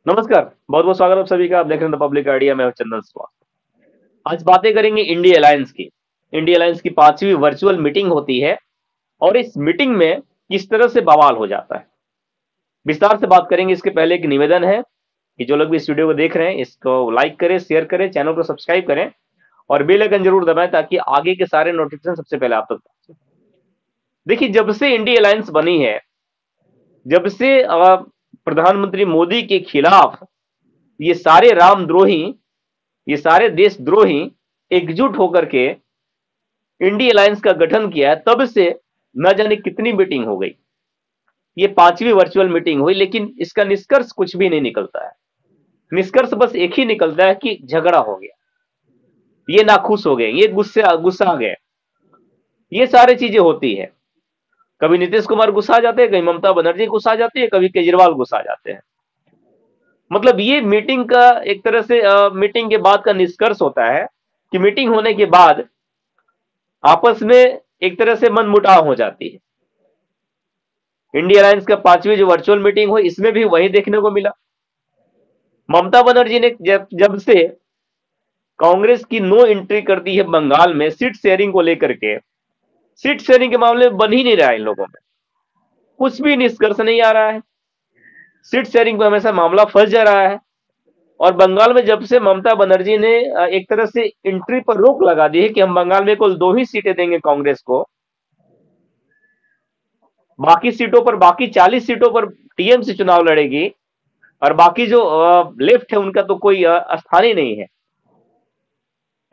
नमस्कार, बहुत बहुत स्वागत है आप सभी का। आप देख रहे हैं द पब्लिक आइडिया। मैं हूं चंदन स्वास्थ्य। आज बातें करेंगे इंडिया अलायंस की। इंडिया अलायंस की 5वीं वर्चुअल मीटिंग होती है और इस मीटिंग में किस तरह से बवाल हो जाता है, विस्तार से बात करेंगे। इसके पहले एक निवेदन है कि जो लोग भी इस वीडियो को देख रहे हैं, इसको लाइक करें, शेयर करें, चैनल को सब्सक्राइब करें और बेल आइकन जरूर दबाएं ताकि आगे के सारे नोटिफिकेशन सबसे पहले आप तक पहुंचे। देखिए, जब से इंडिया अलायंस बनी है, जब से प्रधानमंत्री मोदी के खिलाफ ये सारे रामद्रोही, ये सारे देशद्रोही एकजुट होकर के इंडिया अलायंस का गठन किया है, तब से न जाने कितनी मीटिंग हो गई। ये 5वीं वर्चुअल मीटिंग हुई, लेकिन इसका निष्कर्ष कुछ भी नहीं निकलता है। निष्कर्ष बस एक ही निकलता है कि झगड़ा हो गया, ये नाखुश हो गए, ये गुस्सा गुस्सा आ गए। ये सारी चीजें होती है। कभी नीतीश कुमार गुस्सा आ जाते हैं, कभी ममता बनर्जी गुस्सा आ जाती है, कभी केजरीवाल गुस्सा आ जाते हैं। मतलब ये मीटिंग का एक तरह से मीटिंग के बाद का निष्कर्ष होता है कि मीटिंग होने के बाद आपस में एक तरह से मनमुटाव हो जाती है। इंडिया अलायंस का 5वीं जो वर्चुअल मीटिंग हुई, इसमें भी वही देखने को मिला। ममता बनर्जी ने जब जब से कांग्रेस की नो एंट्री कर दी है बंगाल में सीट शेयरिंग को लेकर के, सीट शेयरिंग के मामले में बन ही नहीं रहा है इन लोगों में, कुछ भी निष्कर्ष नहीं आ रहा है। सीट शेयरिंग पर हमेशा मामला फंस जा रहा है। और बंगाल में जब से ममता बनर्जी ने एक तरह से एंट्री पर रोक लगा दी है कि हम बंगाल में कुल 2 ही सीटें देंगे कांग्रेस को, बाकी सीटों पर, बाकी 40 सीटों पर टीएमसी चुनाव लड़ेगी और बाकी जो लेफ्ट है उनका तो कोई स्थान ही नहीं है।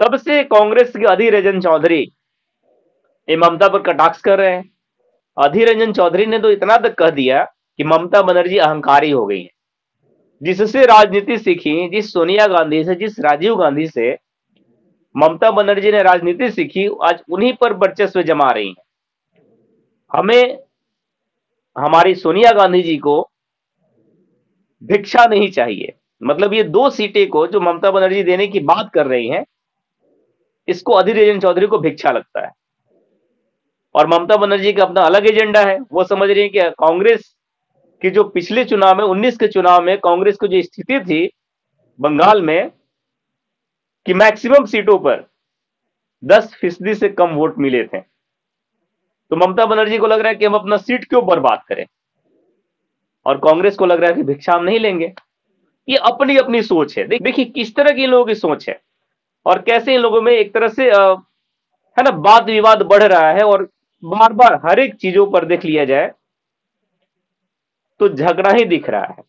तब से कांग्रेस के अधीर रंजन चौधरी ये ममता पर कटाक्ष कर रहे हैं। अधीर रंजन चौधरी ने तो इतना तक कह दिया कि ममता बनर्जी अहंकारी हो गई है। जिससे राजनीति सीखी, जिस सोनिया गांधी से, जिस राजीव गांधी से ममता बनर्जी ने राजनीति सीखी, आज उन्हीं पर वर्चस्व जमा रही है। हमें हमारी सोनिया गांधी जी को भिक्षा नहीं चाहिए। मतलब ये 2 सीटें को जो ममता बनर्जी देने की बात कर रही हैं, इसको अधीर रंजन चौधरी को भिक्षा लगता है। और ममता बनर्जी का अपना अलग एजेंडा है। वो समझ रही है कि कांग्रेस की जो पिछले चुनाव में, 19 के चुनाव में कांग्रेस की जो स्थिति थी बंगाल में कि मैक्सिमम सीटों पर 10% से कम वोट मिले थे, तो ममता बनर्जी को लग रहा है कि हम अपना सीट क्यों बर्बाद करें, और कांग्रेस को लग रहा है कि भिक्षा हम नहीं लेंगे। ये अपनी अपनी सोच है। देखिए किस तरह की इन लोगों की सोच है और कैसे इन लोगों में एक तरह से है ना, वाद विवाद बढ़ रहा है। और बार बार हर एक चीजों पर देख लिया जाए तो झगड़ा ही दिख रहा है।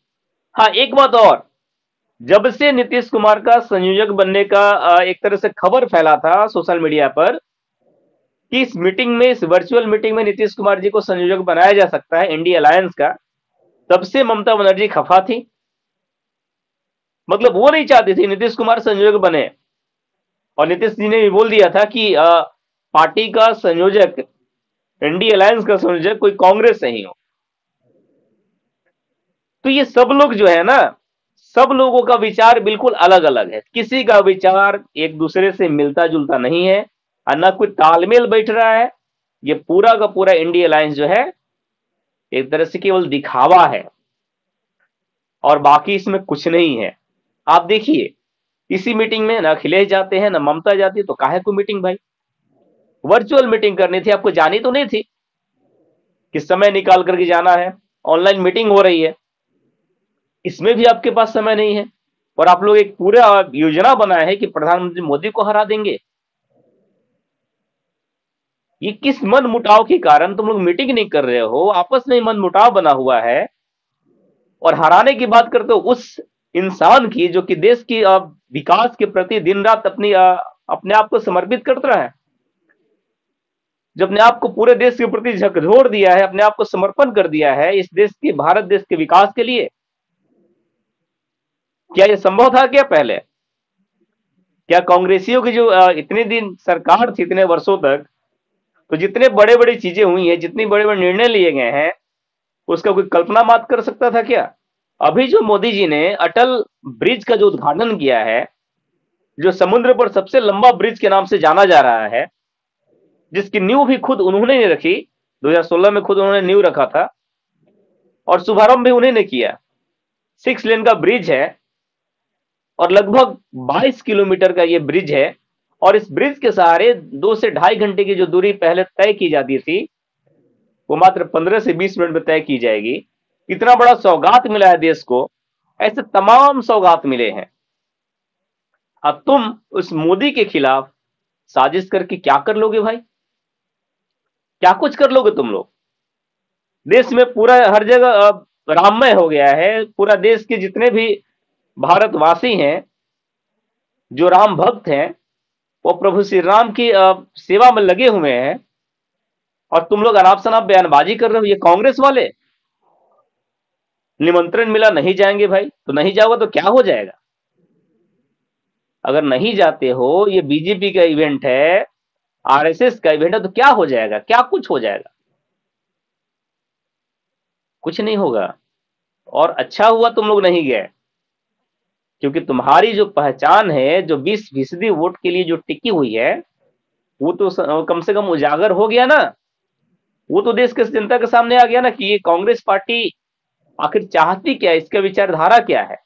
हाँ, एक बात और, जब से नीतीश कुमार का संयोजक बनने का एक तरह से खबर फैला था सोशल मीडिया पर कि इस मीटिंग में, इस वर्चुअल मीटिंग में नीतीश कुमार जी को संयोजक बनाया जा सकता है इंडिया अलायंस का, तब से ममता बनर्जी खफा थी। मतलब वो नहीं चाहती थी नीतीश कुमार संयोजक बने। और नीतीश जी ने भी बोल दिया था कि पार्टी का संयोजक, इंडिया अलायंस का संयोजक कोई कांग्रेस नहीं हो। तो ये सब लोग जो है ना, सब लोगों का विचार बिल्कुल अलग अलग है। किसी का विचार एक दूसरे से मिलता जुलता नहीं है और ना कोई तालमेल बैठ रहा है। ये पूरा का पूरा इंडिया अलायंस जो है एक तरह से केवल दिखावा है और बाकी इसमें कुछ नहीं है। आप देखिए, इसी मीटिंग में ना अखिलेश जाते हैं ना ममता जाती है, तो काहे को मीटिंग भाई? वर्चुअल मीटिंग करनी थी, आपको जानी तो नहीं थी कि समय निकाल करके जाना है, ऑनलाइन मीटिंग हो रही है, इसमें भी आपके पास समय नहीं है। और आप लोग एक पूरा योजना बनाए है कि प्रधानमंत्री मोदी को हरा देंगे। ये किस मन मुटाव के कारण तुम लोग मीटिंग नहीं कर रहे हो? आपस में मन मुटाव बना हुआ है और हराने की बात करते हो उस इंसान की जो कि देश की विकास के प्रति दिन रात अपने आप को समर्पित करता रहा है, जो अपने आप को पूरे देश के प्रति झकझोर दिया है, अपने आप को समर्पण कर दिया है इस देश के, भारत देश के विकास के लिए। क्या यह संभव था क्या पहले? क्या कांग्रेसियों की जो इतने दिन सरकार थी, इतने वर्षों तक, तो जितने बड़े बड़ी चीजें हुई हैं, जितने बड़े बड़े निर्णय लिए गए हैं, उसका कोई कल्पना मात कर सकता था क्या? अभी जो मोदी जी ने अटल ब्रिज का जो उद्घाटन किया है, जो समुद्र पर सबसे लंबा ब्रिज के नाम से जाना जा रहा है, जिसकी नींव भी खुद उन्होंने नहीं रखी, 2016 में खुद उन्होंने नींव रखा था और शुभारंभ भी उन्हीं ने किया। 6 लेन का ब्रिज है और लगभग 22 किलोमीटर का ये ब्रिज है। और इस ब्रिज के सहारे 2 से ढाई घंटे की जो दूरी पहले तय की जाती थी वो मात्र 15 से 20 मिनट में तय की जाएगी। इतना बड़ा सौगात मिला है देश को, ऐसे तमाम सौगात मिले हैं। अब तुम उस मोदी के खिलाफ साजिश करके क्या कर लोगे भाई? क्या कुछ कर लोगे तुम लोग? देश में पूरा हर जगह राममय हो गया है। पूरा देश के जितने भी भारतवासी हैं, जो राम भक्त हैं, वो प्रभु श्री राम की सेवा में लगे हुए हैं। और तुम लोग अनाप शनाप बयानबाजी कर रहे हो। ये कांग्रेस वाले निमंत्रण मिला नहीं जाएंगे भाई, तो नहीं जाओगे तो क्या हो जाएगा? अगर नहीं जाते हो, ये बीजेपी का इवेंट है, आरएसएस का इवेंट है, तो क्या हो जाएगा? क्या कुछ हो जाएगा? कुछ नहीं होगा। और अच्छा हुआ तुम लोग नहीं गए, क्योंकि तुम्हारी जो पहचान है, जो 20% वोट के लिए जो टिकी हुई है, वो तो कम से कम उजागर हो गया ना। वो तो देश के जनता के सामने आ गया ना कि ये कांग्रेस पार्टी आखिर चाहती क्या है, इसका विचारधारा क्या है।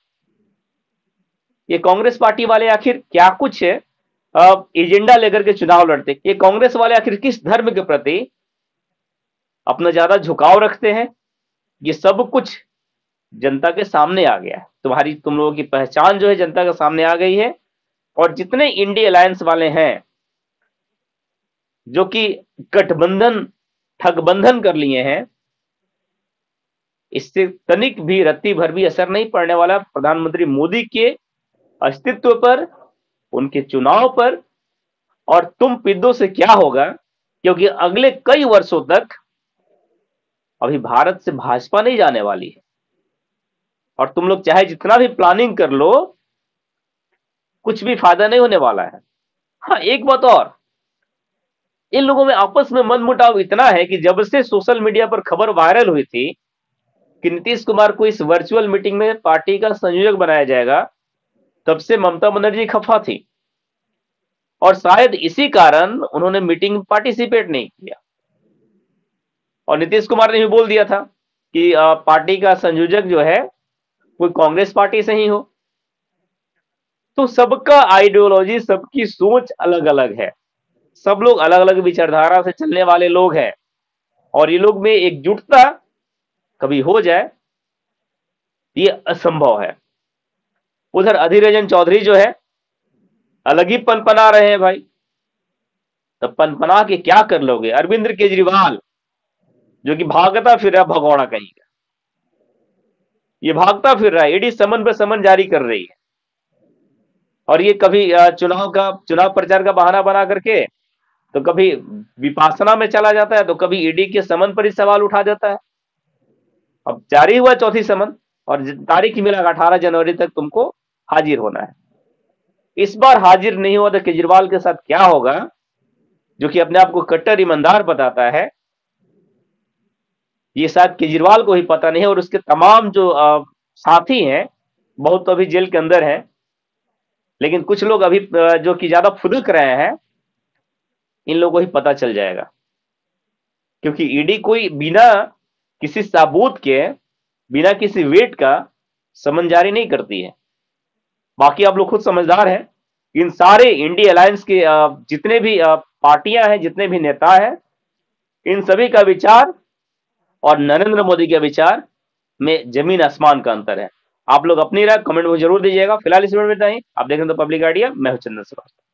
ये कांग्रेस पार्टी वाले आखिर क्या कुछ एजेंडा लेकर के चुनाव लड़ते। ये कांग्रेस वाले आखिर किस धर्म के प्रति अपना ज्यादा झुकाव रखते हैं, ये सब कुछ जनता के सामने आ गया है। तुम लोगों की पहचान जो है जनता के सामने आ गई है। और जितने इंडिया अलायंस वाले हैं जो कि गठबंधन ठगबंधन कर लिए हैं, इससे तनिक भी रत्ती भर भी असर नहीं पड़ने वाला प्रधानमंत्री मोदी के अस्तित्व पर, उनके चुनाव पर। और तुम पिद्दों से क्या होगा, क्योंकि अगले कई वर्षों तक अभी भारत से भाजपा नहीं जाने वाली है। और तुम लोग चाहे जितना भी प्लानिंग कर लो, कुछ भी फायदा नहीं होने वाला है। हाँ, एक बात और, इन लोगों में आपस में मनमुटाव इतना है कि जब से सोशल मीडिया पर खबर वायरल हुई थी कि नीतीश कुमार को इस वर्चुअल मीटिंग में पार्टी का संयोजक बनाया जाएगा, तब से ममता बनर्जी खफा थी। और शायद इसी कारण उन्होंने मीटिंग में पार्टिसिपेट नहीं किया। और नीतीश कुमार ने भी बोल दिया था कि पार्टी का संयोजक जो है कोई कांग्रेस पार्टी से ही हो। तो सबका आइडियोलॉजी, सबकी सोच अलग अलग है। सब लोग अलग अलग विचारधारा से चलने वाले लोग हैं। और ये लोग में एकजुटता कभी हो जाए, ये असंभव है। उधर अधीर रंजन चौधरी जो है अलग ही पनपना रहे हैं भाई। तो पनपना के क्या कर लोगे? अरविंद केजरीवाल जो कि भागता फिर रहा भगौड़ा कहीं का, ये भागता फिर रहा है, ईडी समन पे समन जारी कर रही है। और ये कभी चुनाव प्रचार का बहाना बना करके तो कभी विपासना में चला जाता है, तो कभी ईडी के समन पर ही सवाल उठा देता है। अब जारी हुआ चौथी समन और तारीख मिला 18 जनवरी तक तुमको हाजिर होना है। इस बार हाजिर नहीं हुआ तो केजरीवाल के साथ क्या होगा, जो कि अपने आप को कट्टर ईमानदार बताता है, ये शायद केजरीवाल को ही पता नहीं है। और उसके तमाम जो साथी हैं, बहुत तो अभी जेल के अंदर हैं, लेकिन कुछ लोग अभी जो कि ज्यादा फुदक रहे हैं, इन लोगों को ही पता चल जाएगा। क्योंकि ईडी कोई बिना किसी सबूत के, बिना किसी वेट का समन जारी नहीं करती है। बाकी आप लोग खुद समझदार हैं। इन सारे इंडिया अलायंस के जितने भी पार्टियां हैं, जितने भी नेता हैं, इन सभी का विचार और नरेंद्र मोदी के विचार में जमीन आसमान का अंतर है। आप लोग अपनी राय कमेंट में जरूर दीजिएगा। फिलहाल इस वीडियो में इतना ही। आप देख रहे हैं द पब्लिक आइडिया, मैं हूं चंदन श्रीवास्तव।